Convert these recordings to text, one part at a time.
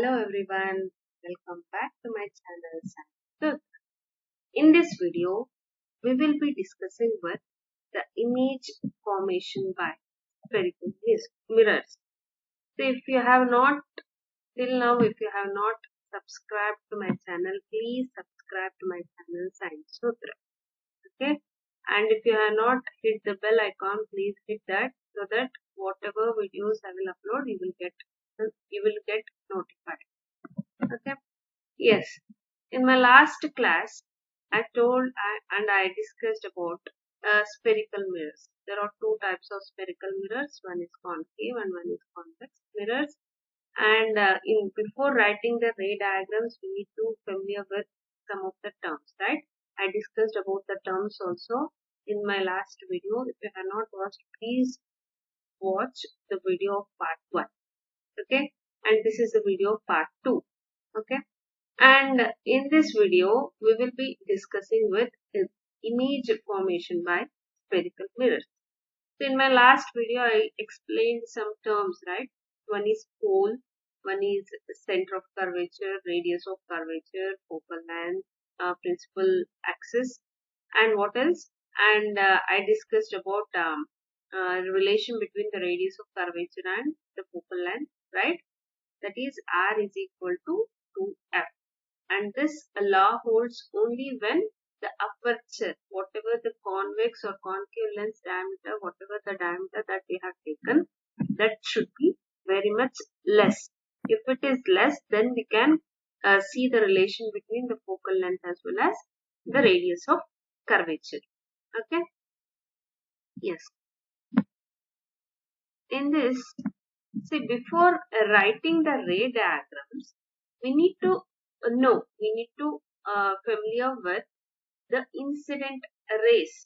Hello everyone, welcome back to my channel SUTRA. In this video, we will be discussing with the image formation by spherical mirrors. So if you have not till now, if you have not subscribed to my channel, please subscribe to my channel SUTRA. Okay, and if you have not hit the bell icon, please hit that so that whatever videos I will upload, you will get notified. Okay. Yes. In my last class, I discussed about spherical mirrors. There are two types of spherical mirrors. One is concave and one is convex mirrors. And before writing the ray diagrams, we need to familiar with some of the terms, right? I discussed about the terms also in my last video. If you have not watched, please watch the video of part 1. Okay, and this is the video of part 2. Okay, and in this video we will be discussing with image formation by spherical mirrors. So in my last video I explained some terms, right? One is pole, one is center of curvature, radius of curvature, focal length, principal axis, and what else? And I discussed about relation between the radius of curvature and the focal length, right? That is r is equal to 2f. And this law holds only when the aperture, whatever the convex or concave lens diameter, whatever the diameter that we have taken, that should be very much less. If it is less, then we can see the relation between the focal length as well as the radius of curvature. Okay. Yes. In this, see, before writing the ray diagrams, we need to familiar with the incident rays.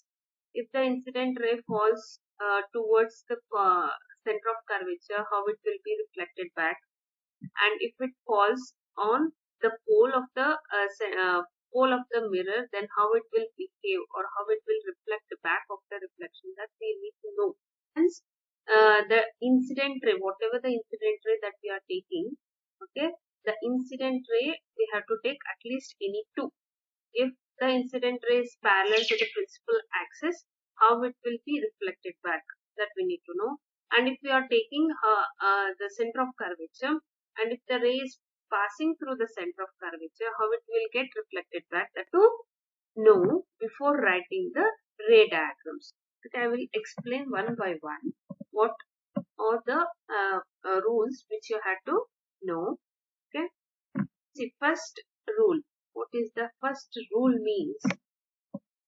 If the incident ray falls towards the center of curvature, how it will be reflected back, and if it falls on the pole of the mirror, then how it will behave or how it will reflect back of the reflection, that we need to know. Hence, the incident ray, whatever the incident ray that we are taking, okay, the incident ray we have to take at least any two. If the incident ray is parallel to the principal axis, how it will be reflected back, that we need to know. And if we are taking the center of curvature, and if the ray is passing through the center of curvature, how it will get reflected back, that to know before writing the ray diagrams. Okay, I will explain one by one what are the rules which you had to know. Okay, see, first rule. What is the first rule means?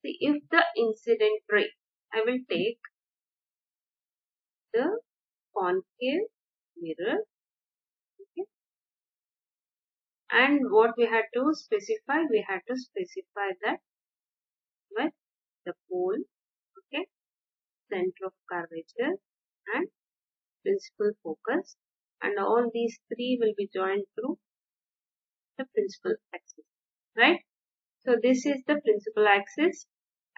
See, if the incident ray, I will take the concave mirror, okay, and what we had to specify? We had to specify that with the pole, okay, center of curvature and principal focus, and all these three will be joined through the principal axis, right? So this is the principal axis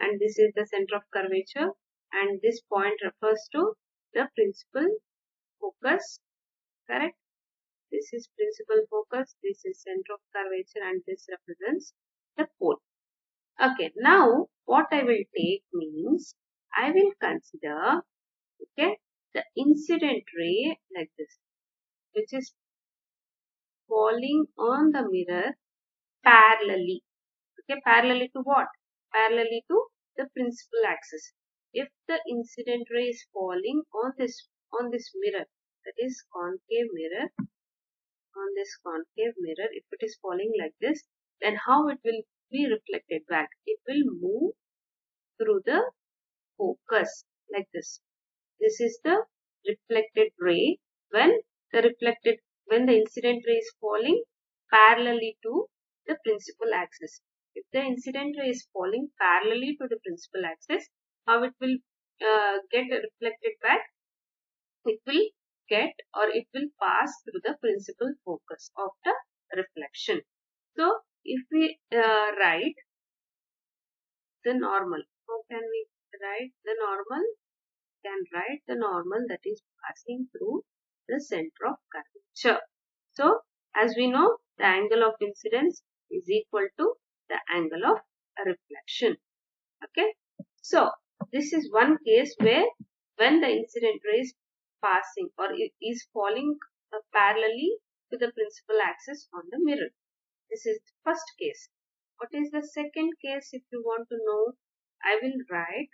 and this is the center of curvature, and this point refers to the principal focus, correct? This is principal focus, this is center of curvature, and this represents the pole. Okay, now what I will take means, I will consider, okay, the incident ray like this, which is falling on the mirror parallelly. Okay, parallelly to what? Parallelly to the principal axis. If the incident ray is falling on this mirror, that is concave mirror, on this concave mirror, if it is falling like this, then how it will be reflected back? It will move through the focus like this. This is the reflected ray when the incident ray is falling parallelly to the principal axis. If the incident ray is falling parallelly to the principal axis, how it will get reflected back? It will pass through the principal focus of the reflection. So, if we write the normal, how can we write the normal? Can write the normal that is passing through the center of curvature. So, As we know, the angle of incidence is equal to the angle of reflection. Okay. So, this is one case where when the incident ray is passing or is falling parallelly to the principal axis on the mirror. This is the first case. What is the second case? If you want to know, I will write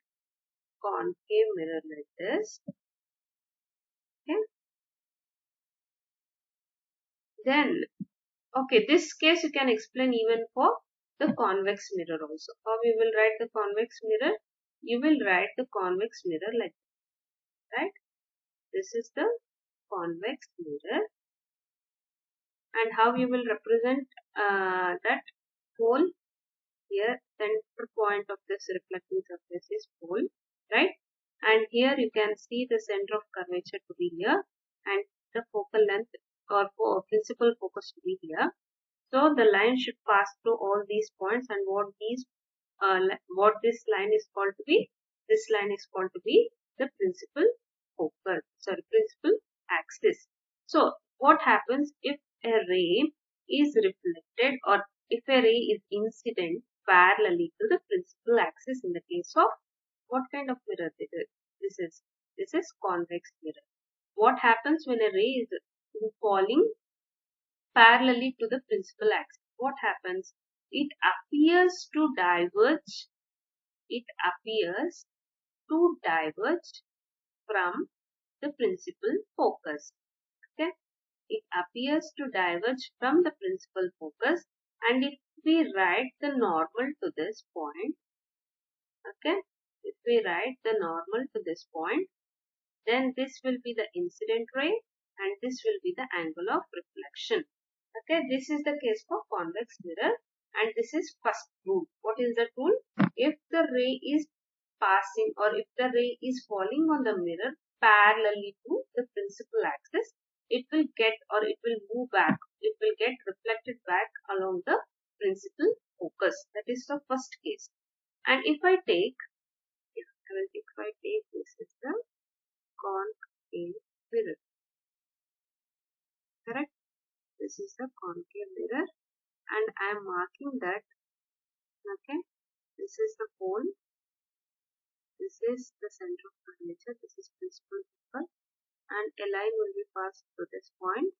concave mirror like this. Okay. Then, okay, this case you can explain even for the convex mirror also. How we will write the convex mirror? You will write the convex mirror like this, right? This is the convex mirror, and how you will represent that pole here. Center point of this reflecting surface is pole, right? And here you can see the center of curvature to be here, and the focal length or principal focus to be here. So the line should pass through all these points, and what this line is called to be? This line is called to be the principal axis. So what happens if a ray is reflected or if a ray is incident parallelly to the principal axis in the case of what kind of mirror it is? This is convex mirror. What happens when a ray is falling parallelly to the principal axis? What happens? It appears to diverge. It appears to diverge from the principal focus. Okay, it appears to diverge from the principal focus, and if we write the normal to this point, okay, if we write the normal to this point, then this will be the incident ray and this will be the angle of reflection. Okay, this is the case for convex mirror, and this is first rule. What is the rule? If the ray is passing or if the ray is falling on the mirror parallelly to the principal axis, it will get or it will move back. It will get reflected back along the principal focus. That is the first case. And if I take this is the concave mirror, correct? This is the concave mirror, and I am marking that. Okay, this is the pole, this is the center of curvature, this is principal focus, and a line will be passed to this point,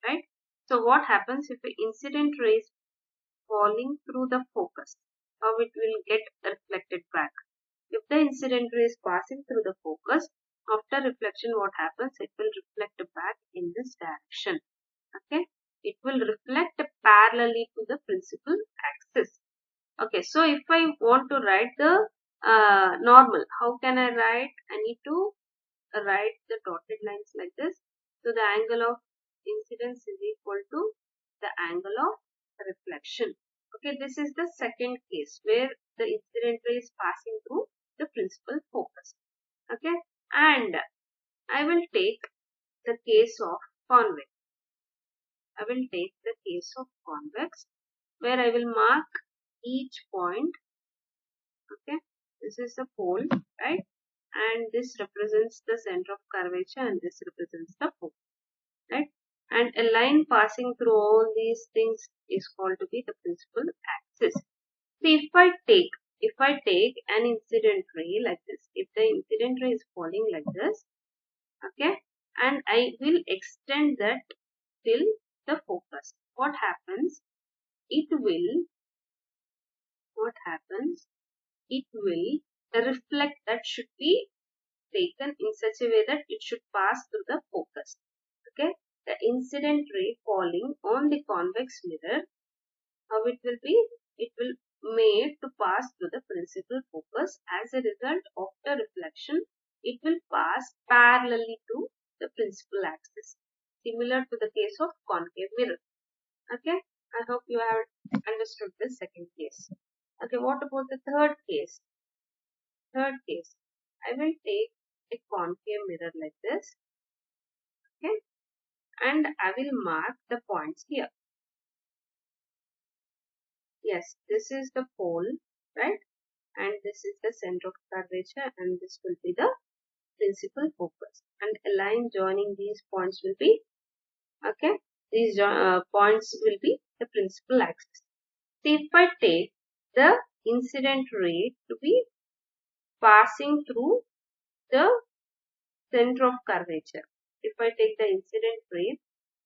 right? So what happens if the incident ray is falling through the focus? How it will get reflected back? If the incident ray is passing through the focus, after reflection what happens? It will reflect back in this direction. Okay, it will reflect parallelly to the principal axis. Okay, so if I want to write the normal, how can I write? I need to write the dotted lines like this. So the angle of incidence is equal to the angle of reflection. Okay, this is the second case where the incident ray is passing through the principal focus. Okay, and I will take the case of convex. I will take the case of convex where I will mark each point. Okay, this is the pole, right? And this represents the center of curvature and this represents the pole, right? And a line passing through all these things is called to be the principal axis. See, if I take an incident ray like this, if the incident ray is falling like this, okay, and I will extend that till the focus. What happens? It will reflect. That should be taken in such a way that it should pass through the focus. Okay, the incident ray falling on the convex mirror, how it will be? It will made to pass through the principal focus. As a result of the reflection, it will pass parallelly to the principal axis, similar to the case of concave mirror. Okay, I hope you have understood the second case. Okay, what about the third case? I will take a concave mirror like this. Okay, and I will mark the points here. Yes, this is the pole, right? And this is the center of curvature, and this will be the principal focus. And a line joining these points will be, okay, These points will be the principal axis. See, if I take the incident ray to be passing through the center of curvature. If I take the incident ray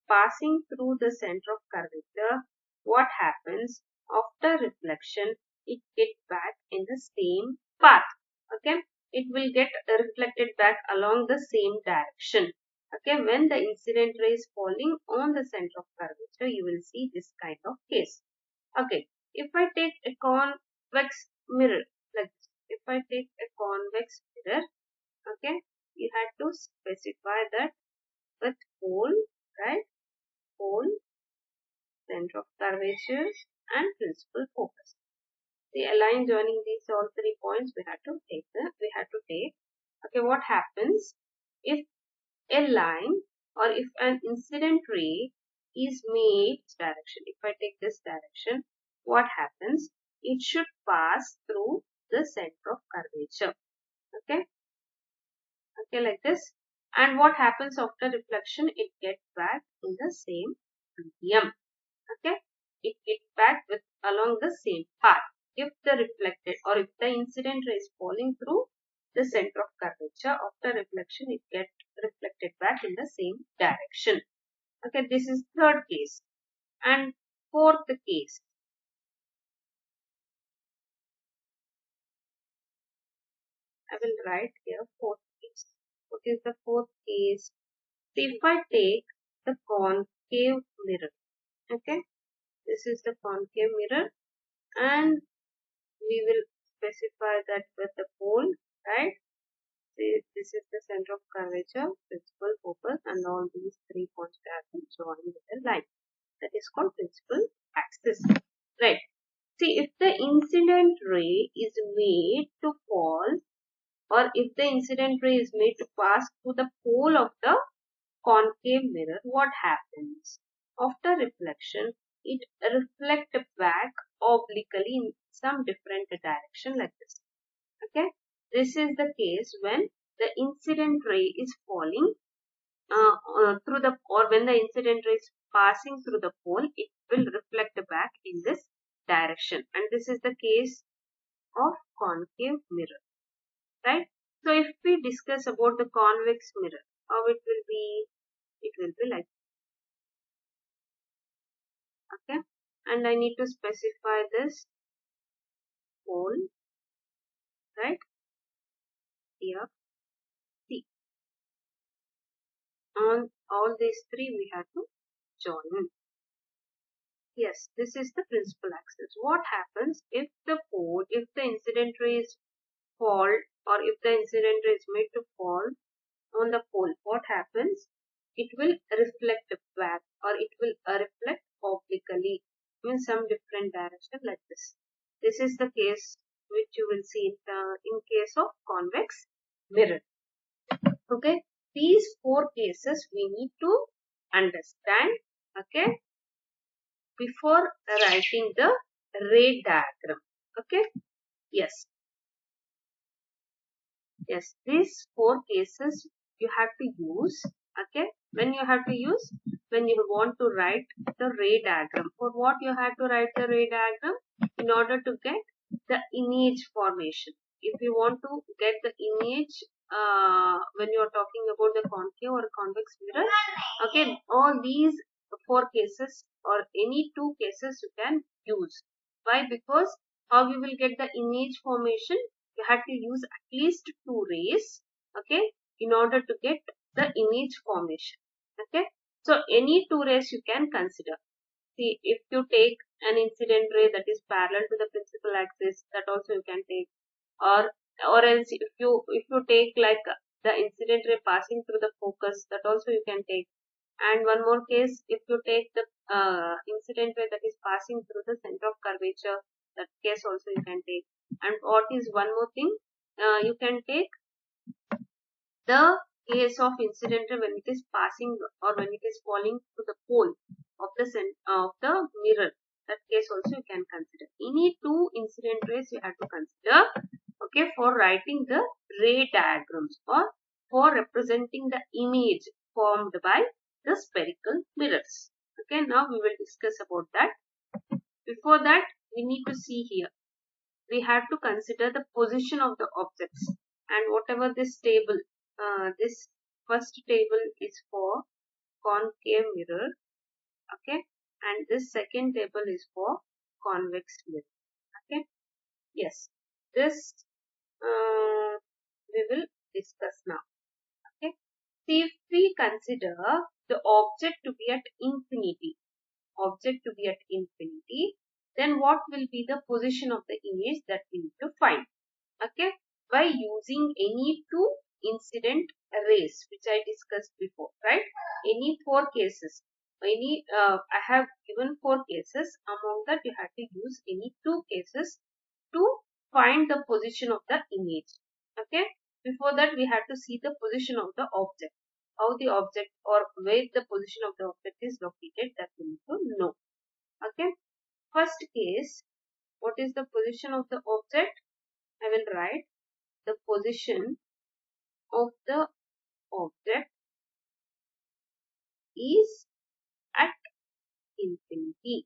passing through the center of curvature, what happens after reflection? It gets back in the same path. Okay, it will get reflected back along the same direction. Okay, when the incident ray is falling on the center of curvature, you will see this kind of case. Okay, if I take a convex mirror like this, if I take a convex mirror, okay, you had to specify that with pole, right? Pole, center of curvature, and principal focus. The line joining these all 3 points we had to take. Okay, what happens if a line or if an incident ray is made this direction? If I take this direction, what happens? It should pass through the center of curvature. Okay, okay, like this. And what happens after reflection? It gets back in the same medium. Okay, it gets back with along the same path. If the reflected or if the incident ray is falling through the center of curvature, after reflection it gets reflected back in the same direction. Okay, this is third case. And fourth case. I will write here fourth case. What is the fourth case? See, if I take the concave mirror. Okay, this is the concave mirror, and we will specify that with the pole, right? See, this is the center of curvature, principal focus, and all these 3 points have been joined with a line. That is called principal axis, right? See, if the incident ray is made to fall, or if the incident ray is made to pass through the pole of the concave mirror, what happens? After reflection, it reflects back obliquely in some different direction like this. Okay, this is the case when the incident ray is falling through the, or when the incident ray is passing through the pole, it will reflect back in this direction, and this is the case of concave mirror, right? So if we discuss about the convex mirror, how it will be? It will be like, okay, and I need to specify this pole, right? Here, see, on all these 3 we have to join. Yes, this is the principal axis. What happens if the pole, if the incident ray is fall, or if the incident ray is made to fall on the pole? What happens? It will reflect back, or it will reflect obliquely in some different direction like this. This is the case which you will see in case of convex mirror. Okay, these 4 cases we need to understand. Okay, before writing the ray diagram. Okay, yes, these 4 cases you have to use. Okay, when you have to use, when you want to write the ray diagram. For what you have to write the ray diagram? In order to get the image formation. If you want to get the image when you are talking about the concave or convex mirror, okay, all these 4 cases or any 2 cases you can use. Why? Because how you will get the image formation? You have to use at least 2 rays, okay, in order to get the image formation. Okay, so any 2 rays you can consider. See, if you take an incident ray that is parallel to the principal axis, that also you can take, or else if you take like the incident ray passing through the focus, that also you can take. And one more case, if you take the incident ray that is passing through the center of curvature, that case also you can take. And what is one more thing? You can take the case of incident ray when it is passing or when it is falling to the pole of the mirror. That case also you can consider. Any 2 incident rays you have to consider, okay, for writing the ray diagrams or for representing the image formed by the spherical mirrors. Okay, now we will discuss about that. Before that, we need to see here. We have to consider the position of the objects, and whatever this table, this first table is for concave mirror, okay, and this second table is for convex mirror, okay. Yes, this we will discuss now, okay. See, if we consider the object to be at infinity, then what will be the position of the image that we need to find? Okay, by using any two incident rays which I discussed before, right? Any four cases, I have given four cases. Among that, you have to use any two cases to find the position of the image. Okay, before that we have to see the position of the object, how the object or where the position of the object is located, that we need to know. Okay, first case, what is the position of the object? I will write the position of the object is at infinity.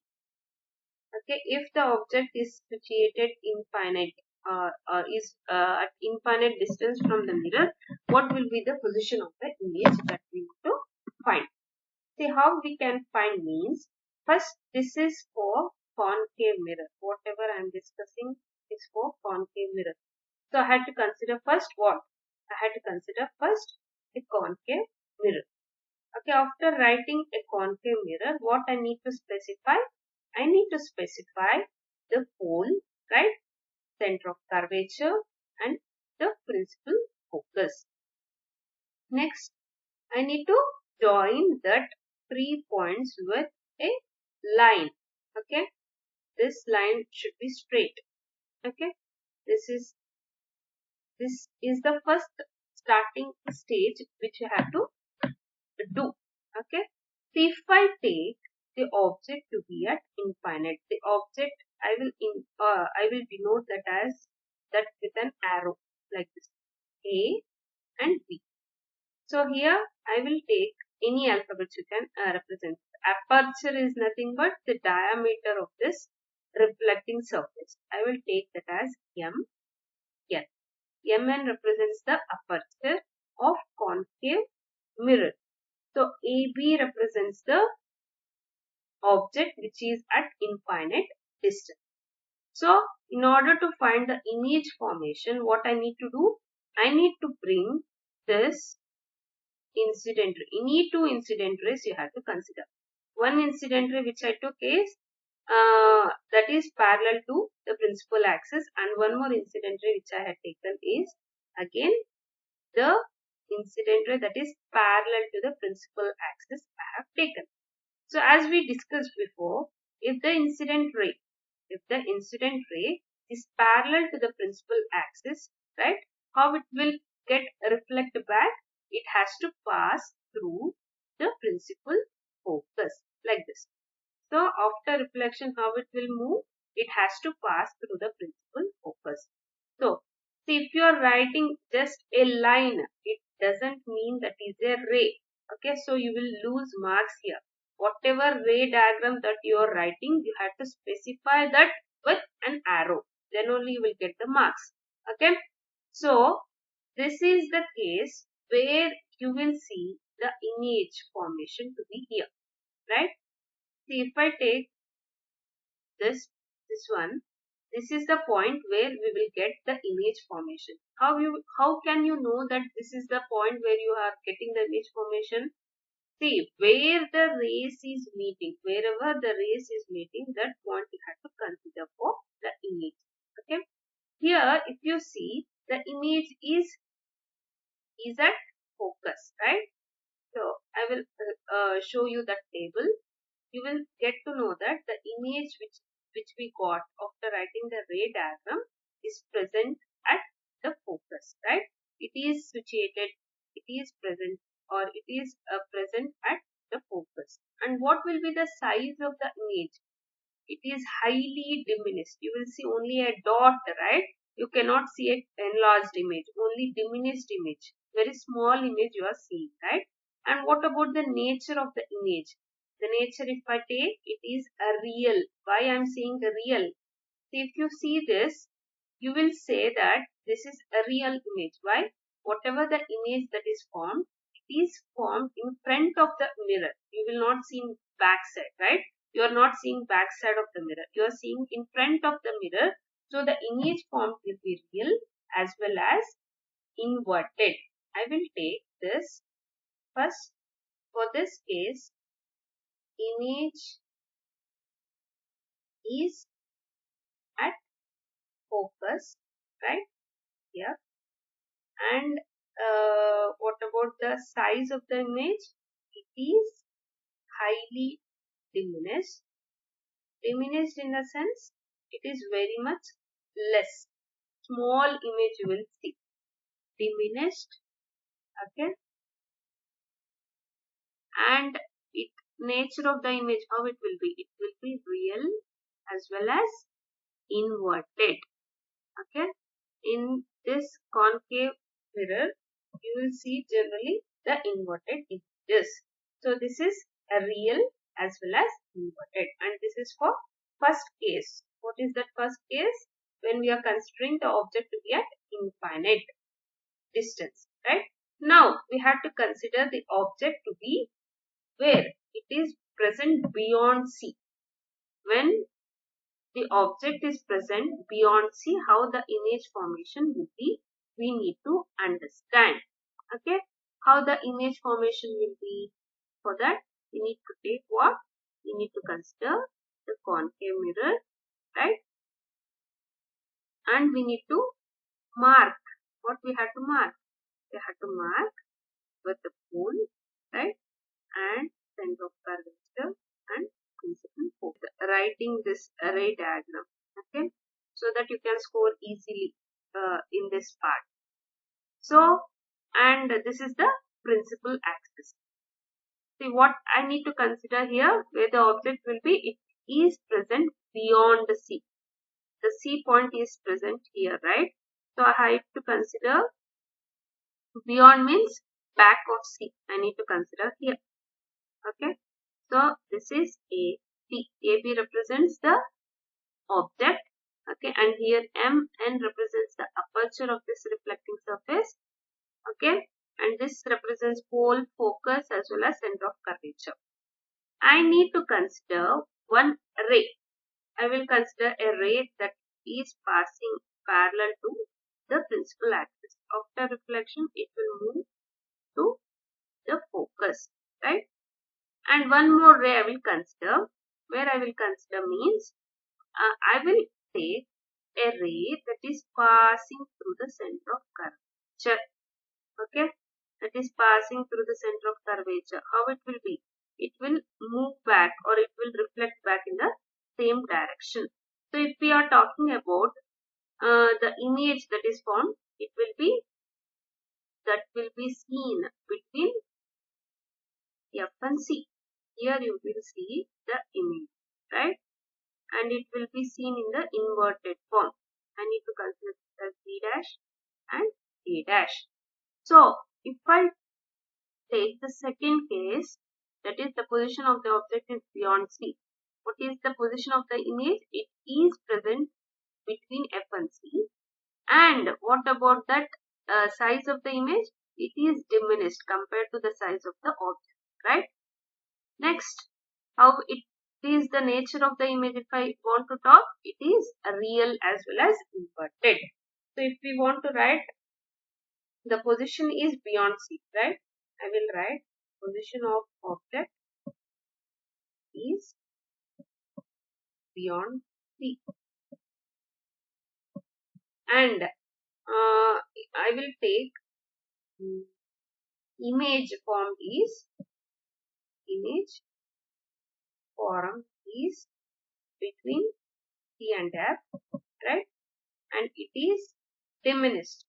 Okay, if the object is situated infinite or is at infinite distance from the mirror, what will be the position of the image that we need to find? See, how we can find means, first this is for concave mirror. Whatever I am discussing is for concave mirror. So I had to consider first what? I had to consider first a concave mirror. Okay, after writing a concave mirror, what I need to specify? I need to specify the pole, right? Center of curvature and the principal focus. Next, I need to join that 3 points with a line. Okay, this line should be straight. Okay, this is the first starting stage which you have to do. Okay, so if I take the object to be at infinite, the object I will denote that as that with an arrow like this, A and B. So here I will take any alphabet you can represent. Aperture is nothing but the diameter of this reflecting surface. I will take that as M. N. Mn represents the aperture of concave mirror. So AB represents the object which is at infinite distance. So in order to find the image formation, what I need to do? I need to bring this incident ray. Any two incident rays you have to consider. One incident ray which I took is that is parallel to the principal axis, and one more incident ray which I had taken is again the incident ray that is parallel to the principal axis I have taken. So as we discussed before, if the incident ray is parallel to the principal axis, right, how it will get reflected back? It has to pass through the principal focus like this. So after reflection, how it will move? It has to pass through the principal focus. So see, if you are writing just a line, it doesn't mean that is a ray. Okay, so you will lose marks here. Whatever ray diagram that you are writing, you have to specify that with an arrow. Then only you will get the marks. Okay, so this is the case where you will see the image formation to be here, right? See, if I take this one, this is the point where we will get the image formation. How can you know that this is the point where you are getting the image formation? See, where the rays is meeting, wherever the rays is meeting, that point you have to consider for the image. Okay, here if you see, the image is at focus, right? So I will show you that table. You will get to know that the image which we got after writing the ray diagram is present at the focus, right? It is situated, it is present, or it is present at the focus. And what will be the size of the image? It is highly diminished. You will see only a dot, right? You cannot see an enlarged image, only diminished image. Very small image you are seeing, right? And what about the nature of the image? The nature, if I take, it is a real. Why I am saying a real? See, if you see this, you will say that this is a real image. Why? Whatever the image that is formed, it is formed in front of the mirror. You will not see in back side, right? You are not seeing back side of the mirror. You are seeing in front of the mirror. So the image formed will be real as well as inverted. I will take this first. For this case, image is at focus, right here. And what about the size of the image? It is highly diminished. Diminished in the sense, it is very much less. Small image you will see. Diminished, okay. And it nature of the image, how it will be? It will be real as well as inverted, okay. In this concave mirror, you will see generally the inverted images. So this is a real as well as inverted, and this is for first case. What is that first case? When we are considering the object to be at infinite distance, right? Now we have to consider the object to be where it is present beyond C. When the object is present beyond C, how the image formation will be, we need to understand. Okay, how the image formation will be? For that, we need to take what? We need to consider the concave mirror, right? And we need to mark. What we have to mark? We have to mark with the pole, right? And center of curvature and principal focus. Writing this array diagram, okay, so that you can score easily in this part. So, and this is the principal axis. See what I need to consider here, where the object will be, it is present beyond the C. The C point is present here, right? So I have to consider beyond means back of C. I need to consider here. Okay. So this is AB. AB represents the object. Okay. And here MN represents the aperture of this reflecting surface. Okay. And this represents pole, focus as well as center of curvature. I need to consider one ray. I will consider a ray that is passing parallel to the principal axis. After reflection, it will move to the focus, right? And one more ray I will consider. Where I will consider means, I will take a ray that is passing through the center of curvature. Okay, that is passing through the center of curvature. How it will be? It will move back or it will reflect back in the same direction. So if we are talking about the image that is formed, it will be seen between F and C. Here you will see the image, right? And it will be seen in the inverted form. I need to consider as B dash and A dash. So if I take the second case, that is the position of the object is beyond C. What is the position of the image? It is present between F and C. And what about that size of the image? It is diminished compared to the size of the object, right? Next, how it is the nature of the image. If I want to talk, it is real as well as inverted. So if we want to write, the position is beyond C, right? I will write position of object is beyond C. And I will take image form is between C and F, right? And it is diminished.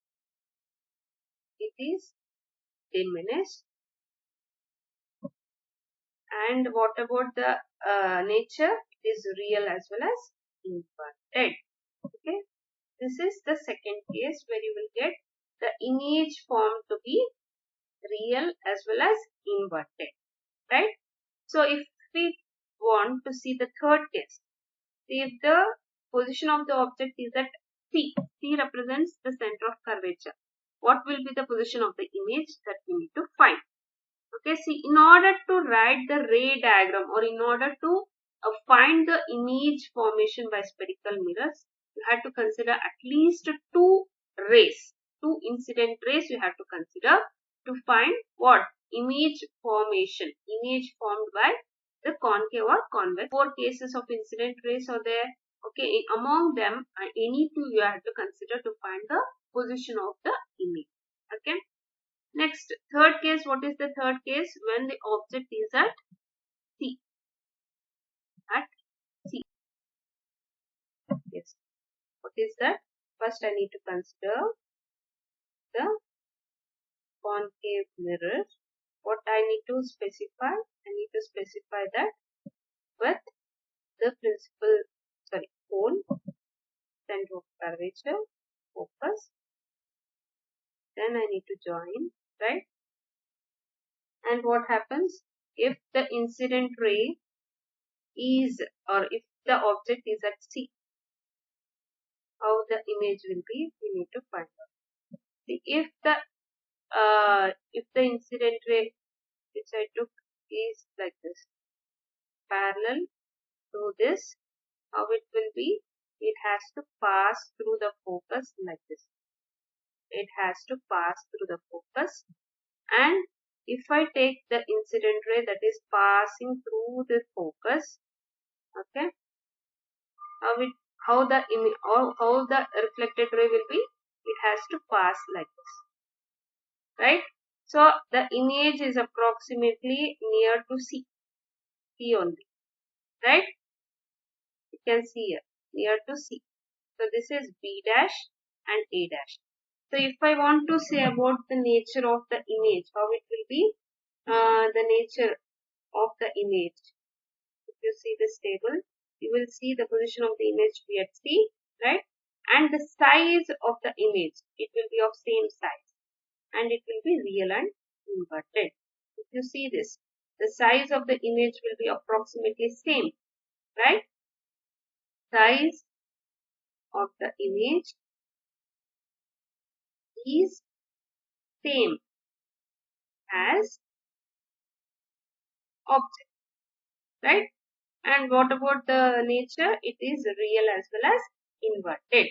It is diminished. And what about the nature? It is real as well as inverted. Okay. This is the second case where you will get the image form to be real as well as inverted, right? So if we want to see the third case, see if the position of the object is at C. C represents the center of curvature. What will be the position of the image that we need to find? Okay, see, in order to write the ray diagram or in order to find the image formation by spherical mirrors, you have to consider at least two rays, two incident rays you have to consider to find what? Image formation, image formed by the concave or convex. Four cases of incident rays are there. Okay, among them, any two you have to consider to find the position of the image. Okay. Next, third case. What is the third case? When the object is at C. At C. Yes. What is that? First, I need to consider the concave mirror. What I need to specify? I need to specify that with the pole, center of curvature, focus. Then I need to join, right? And what happens if the incident ray is, or if the object is at C? How the image will be, we need to find out. See, if the incident ray which I took is like this, parallel to this, how it will be? It has to pass through the focus like this. It has to pass through the focus, and if I take the incident ray that is passing through the focus, okay, how the reflected ray will be? It has to pass like this, right? So the image is approximately near to C only, right? You can see here, near to C. So this is B dash and A dash. So if I want to say about the nature of the image, how it will be? The nature of the image. If you see this table, you will see the position of the image be at C, right? And the size of the image, it will be of same size. And it will be real and inverted. If you see this, the size of the image will be approximately same, right? Size of the image is same as object, right? And what about the nature? It is real as well as inverted.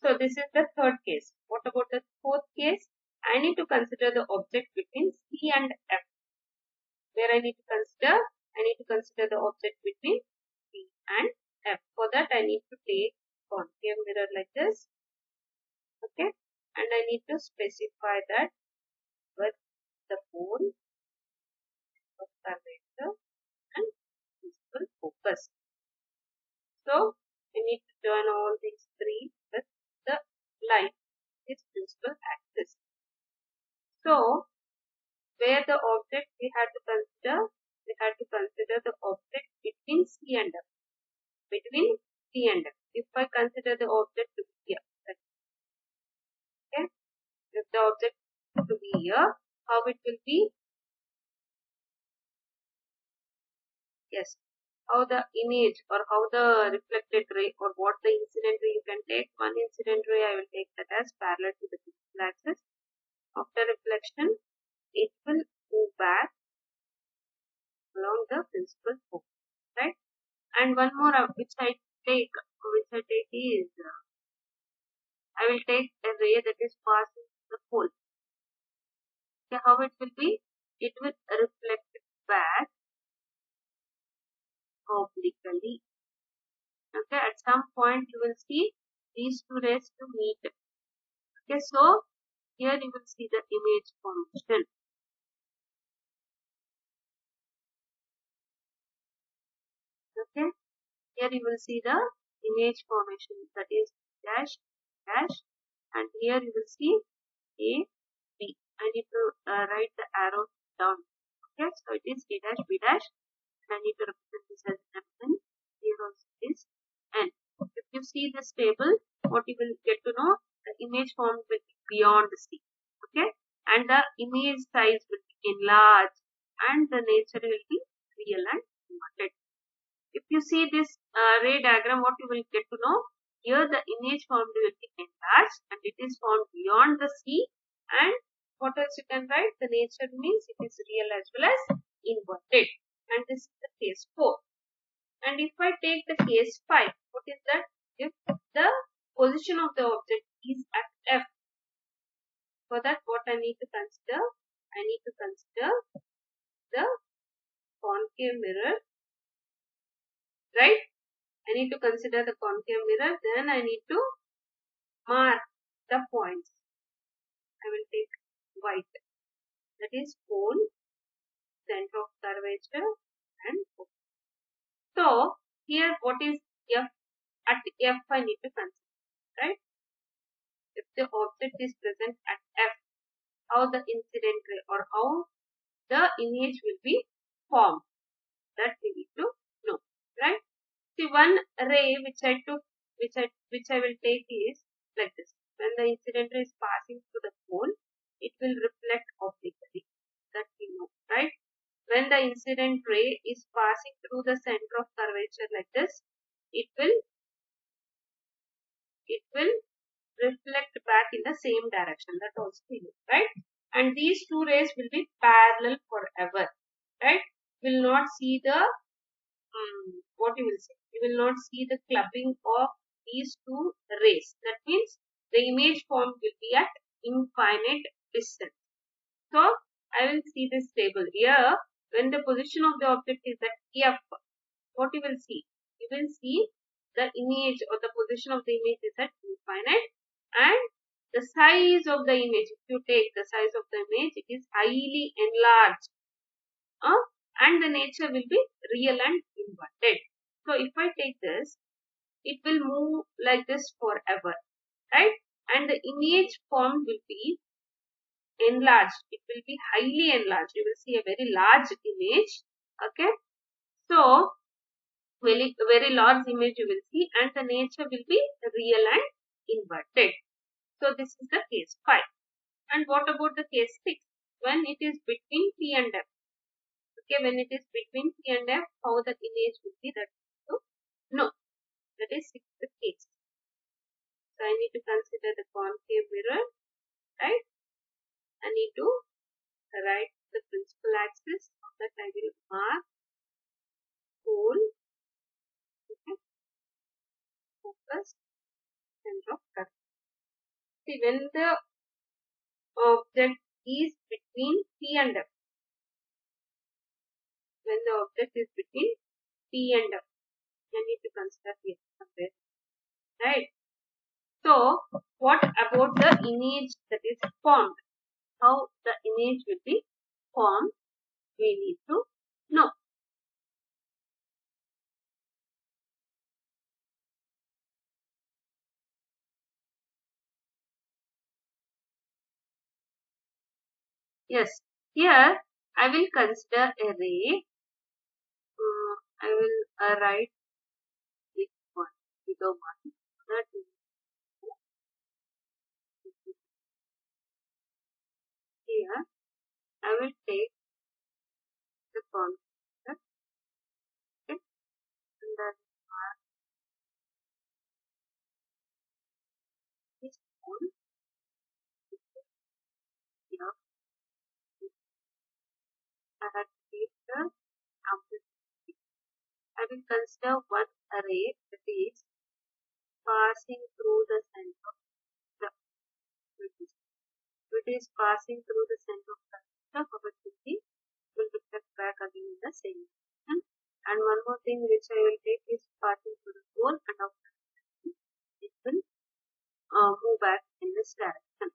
So this is the third case. What about the fourth case? I need to consider the object between C and F. Where I need to consider the object between C and F. For that I need to take concave mirror like this. Okay. And I need to specify that with the pole of curvature and principal focus. So we need to join all these three with the line, this principal axis. So where the object we had to consider the object between C and F. Between C and F. If I consider the object to be here, okay. If the object to be here, how it will be? Yes. How the image or how the reflected ray or what the incident ray you can take. One incident ray I will take that as parallel to the principal axis. After reflection, it will move back along the principal focus, right? And one more which I take is I will take a ray that is passing the pole. Okay, how it will be? It will reflect back obliquely. Okay, at some point you will see these two rays to meet. Okay, so here you will see the image formation. Okay, here you will see the image formation, that is dash, dash, and here you will see A, B. I need to write the arrow down. Okay, so it is A dash, B dash, and I need to represent this as M, here also is N. If you see this table, what you will get to know, the image formed will be beyond C. Okay, and the image size will be enlarged and the nature will be real and if you see this ray diagram, what you will get to know, here the image formed will be enlarged and it is found beyond the sea. And what else you can write? The nature means it is real as well as inverted. And this is the case 4. And if I take the case 5, what is that? If the position of the object is at F, for that what I need to consider? I need to consider the concave mirror, right? I need to consider the concave mirror, then I need to mark the points. I will take white, that is pole, center of curvature and pole. So here what is F? At F I need to consider, right? If the object is present at F, how the incident ray or how the image will be formed, that we need to know, right? See, one ray which I took, which I will take is like this. When the incident ray is passing through the pole, it will reflect obliquely. That we know, right? When the incident ray is passing through the center of curvature like this, it will reflect back in the same direction. That also we know, right? And these two rays will be parallel forever, right? Will not see the what you will say? You will not see the clubbing of these two rays. That means the image form will be at infinite distance. So I will see this table here. When the position of the object is at F, what you will see? You will see the image or the position of the image is at infinite, and the size of the image, if you take the size of the image, it is highly enlarged. And the nature will be real and inverted. So if I take this, it will move like this forever, right? And the image form will be enlarged. It will be highly enlarged. You will see a very large image. Okay. So very large image you will see, and the nature will be real and inverted. So this is the case 5. And what about the case 6? When it is between P and F. Okay, when it is between P and F, how the image will be, that to know. That is 6th case. So I need to consider the concave mirror, right? I need to write the principal axis, that I will mark pole, okay, focus, center of curvature. See, when the object is between P and F, when the object is between P and F, I need to consider here somewhere, right? So what about the image that is formed? How the image will be formed, we need to know. Yes, here I will consider a ray. I will write this one, figure 1. That is here. I will take the concept, okay, and then mark this one here. I have to take the amplitude. I will consider one array that is passing through the center of the which is passing through the center of the probability will reflect back again in the same direction. And one more thing which I will take is passing through the pole, and after it will move back in this direction.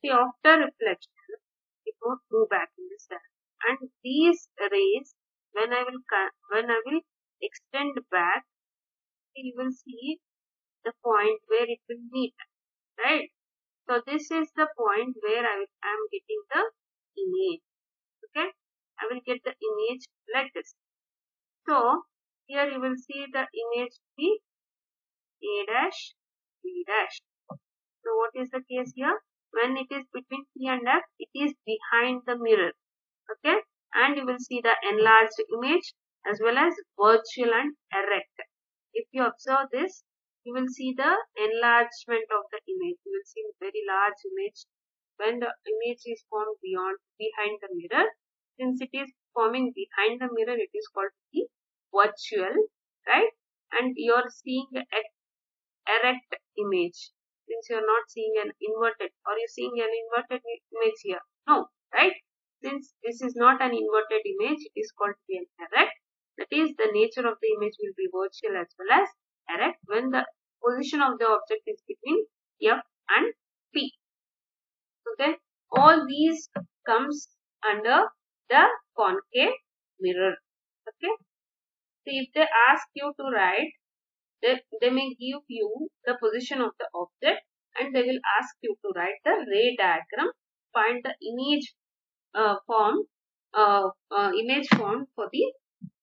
See, after reflection, it won't move back in this direction. And these rays, when I will extend back, you will see the point where it will meet, right? So this is the point where I am getting the image. Okay, I will get the image like this. So here you will see the image be A dash, B dash. So what is the case here? When it is between P and F, it is behind the mirror. Okay, and you will see the enlarged image. as well as virtual and erect. If you observe this, you will see the enlargement of the image. You will see a very large image when the image is formed behind the mirror. Since it is forming behind the mirror, it is called the virtual, right? And you are seeing the erect image. Since you are not seeing an inverted, or you seeing an inverted image here? No, right? Since this is not an inverted image, it is called to be an erect. That is, the nature of the image will be virtual as well as erect when the position of the object is between F and P. Okay, all these comes under the concave mirror. Okay, so if they ask you to write, they may give you the position of the object and they will ask you to write the ray diagram, find the image image form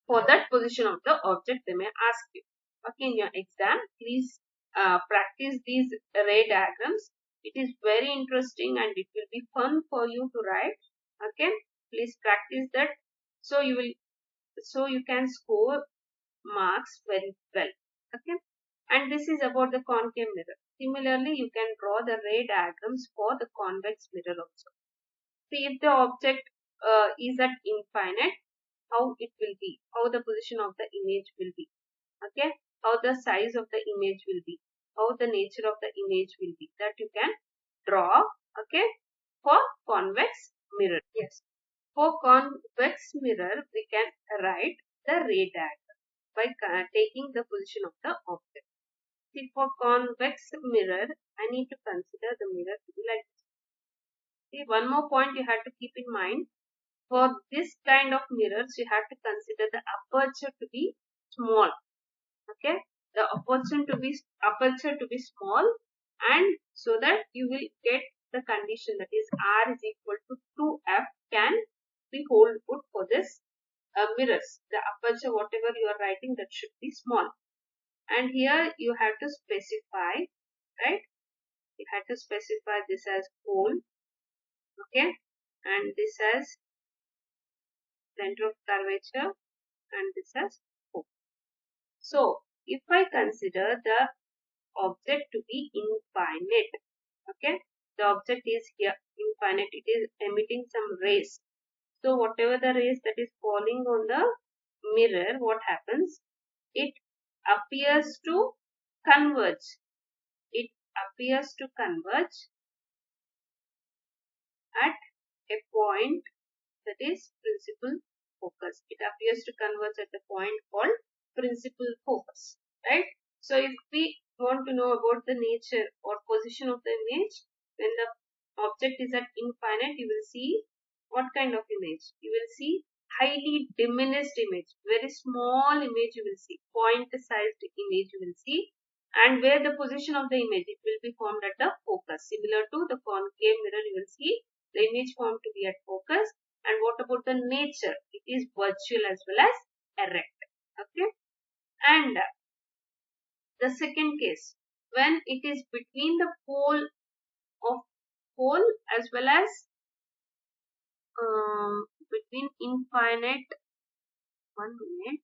for that position of the object. They may ask you. Okay, in your exam, please practice these ray diagrams. It is very interesting and it will be fun for you to write. Okay, please practice that so you can score marks very well. Okay, and this is about the concave mirror. Similarly, you can draw the ray diagrams for the convex mirror also. See, if the object is at infinite, how it will be, how the position of the image will be. Okay, how the size of the image will be, how the nature of the image will be, that you can draw. Okay, for convex mirror. Yes, for convex mirror we can write the ray diagram by taking the position of the object. See, for convex mirror, I need to consider the mirror to be like this. See, one more point you have to keep in mind. For this kind of mirrors, you have to consider the aperture to be small. Okay, the aperture to be small, and so that you will get the condition, that is R is equal to 2F can be hold good for this mirrors. The aperture, whatever you are writing, that should be small. And here you have to specify, right? You have to specify this as hole, okay, and this as center of curvature, and this as hole. So, if I consider the object to be infinite, okay, the object is here infinite, it is emitting some rays. So, whatever the rays that is falling on the mirror, what happens? It appears to converge. It appears to converge at a point that is principal focus. It appears to converge at the point called principal focus, right? So, if we want to know about the nature or position of the image, when the object is at infinite, you will see what kind of image? You will see highly diminished image, very small image you will see, point-sized image you will see, and where the position of the image, it will be formed at the focus. Similar to the concave mirror, you will see the image formed to be at focus. And what about the nature? It is virtual as well as erect. Okay. And the second case, when it is between the pole as well as between infinite, one minute.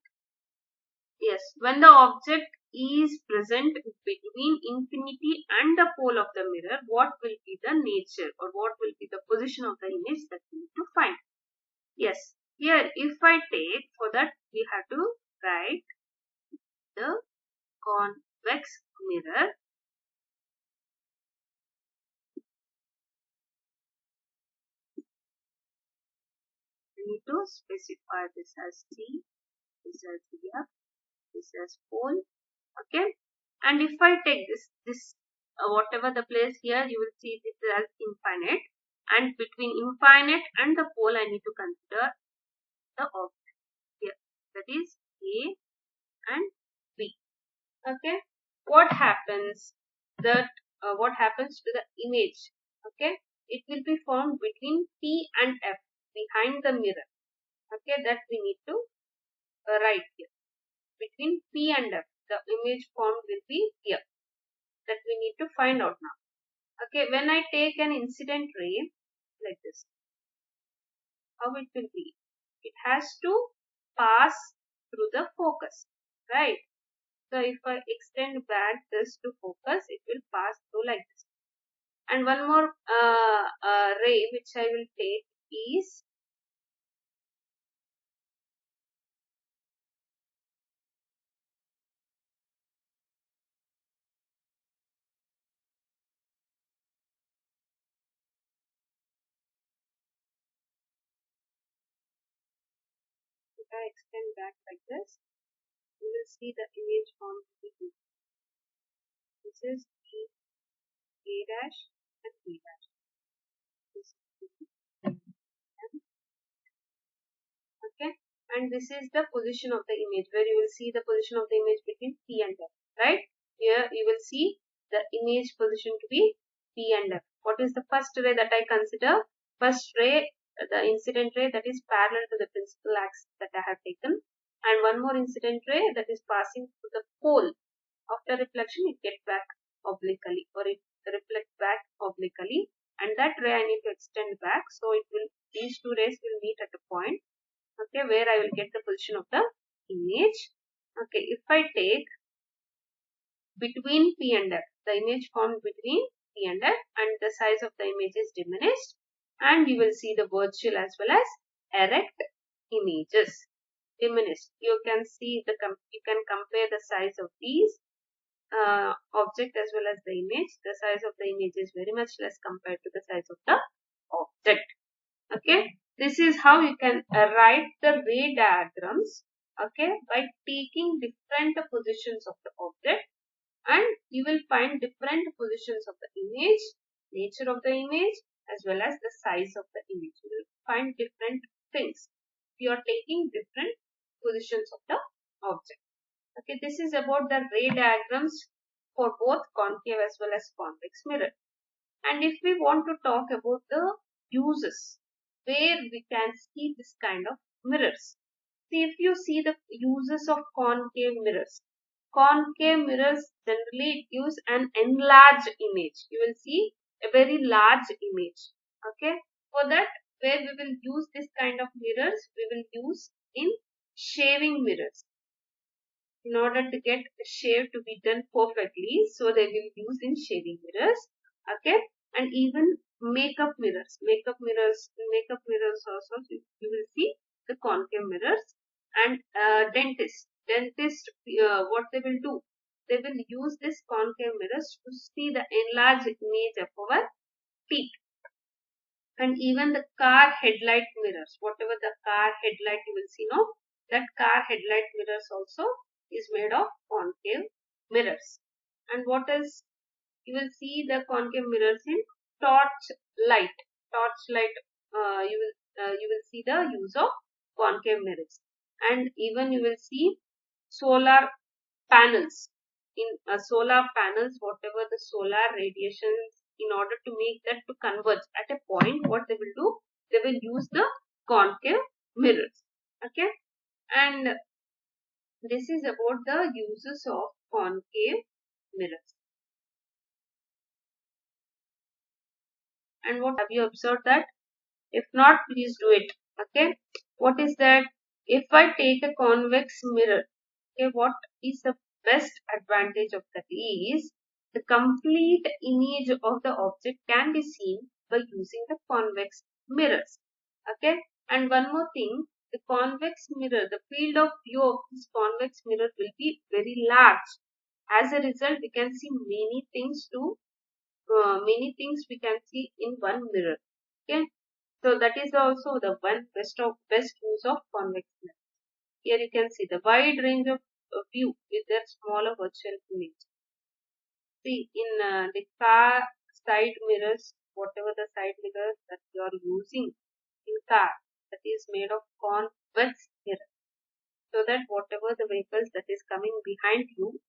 Yes, when the object is present between infinity and the pole of the mirror, what will be the nature or what will be the position of the image that we need to find? Yes, here if I take, for that we have to write the convex mirror. We need to specify this as T, this as F, this as pole. Okay, and if I take this whatever the place here, you will see this as infinite, and between infinite and the pole I need to consider the object here, that is A and B. Okay, what happens to the image? Okay, it will be formed between P and F behind the mirror. Okay, that we need to write here. Between P and F, the image formed will be here. That we need to find out now. Okay, when I take an incident ray like this, how it will be? It has to pass through the focus, right? So if I extend back this to focus, it will pass through like this. And one more ray which I will take is if I extend back like this, you will see the image formed to be this is A dash and B dash. This is B. Okay, and this is the position of the image where you will see the position of the image between P and F, right? Here you will see the image position to be P and F. What is the first ray that I consider? First ray, the incident ray that is parallel to the principal axis that I have taken, and one more incident ray that is passing through the pole. After reflection, it gets back obliquely, or it reflects back obliquely, and that ray I need to extend back, so it will, these two rays will meet at a point, okay, where I will get the position of the image. Okay, if I take between P and F, the image formed between P and F, and the size of the image is diminished, and you will see the virtual as well as erect images diminished. You can see you can compare the size of these object as well as the image. The size of the image is very much less compared to the size of the object. Okay, this is how you can write the ray diagrams, okay, by taking different positions of the object, and you will find different positions of the image, nature of the image as well as the size of the image. You will find different things. You are taking different positions of the object. Okay, this is about the ray diagrams for both concave as well as convex mirror. And if we want to talk about the uses where we can see this kind of mirrors. See, if you see the uses of concave mirrors generally gives an enlarged image. You will see a very large image. Okay, for that, where we will use this kind of mirrors, we will use in shaving mirrors. In order to get the shave to be done perfectly, so they will use in shaving mirrors. Okay, and even makeup mirrors also, you will see the concave mirrors. And dentist what they will do, they will use this concave mirrors to see the enlarged image of our teeth. And even the car headlight mirrors, whatever the car headlight you will see now, that car headlight mirrors also is made of concave mirrors. And what is, you will see the concave mirrors in torchlight. You will see the use of concave mirrors. And even you will see solar panels. In solar panels, whatever the solar radiations, in order to make that to converge at a point, what they will do, they will use the concave mirrors. Okay, and this is about the uses of concave mirrors. And what have you observed that? If not, please do it. Okay, what is that? If I take a convex mirror, okay, what is the best advantage of that is the complete image of the object can be seen by using the convex mirrors. Okay, and one more thing, the convex mirror, the field of view of this convex mirror will be very large. As a result, we can see many things we can see in one mirror. Okay, so that is also the one best use of convex mirror. Here you can see the wide range of view with their smaller virtual image. See, in the car side mirrors, whatever the side mirrors that you are using in car, that is made of convex mirror, so that whatever the vehicles that is coming behind you,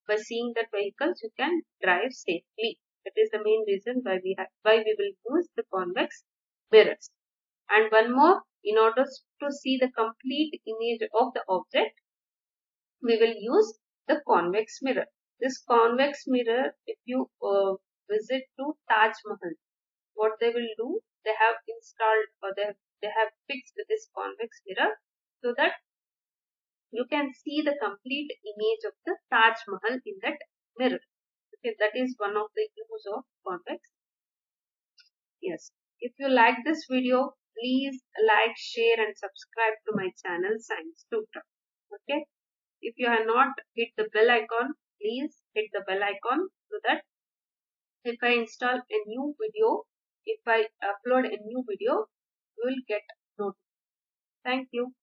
by seeing that vehicles you can drive safely. That is the main reason why we will use the convex mirrors. And one more, in order to see the complete image of the object, we will use the convex mirror. This convex mirror, if you visit to Taj Mahal, what they will do, they have installed, or they have fixed this convex mirror, so that you can see the complete image of the Taj Mahal in that mirror. Okay, that is one of the use of convex. Yes. If you like this video, please like, share and subscribe to my channel Science Tutor. Okay. If you have not hit the bell icon, please hit the bell icon so that if I install a new video, if I upload a new video, you will get notified. Thank you.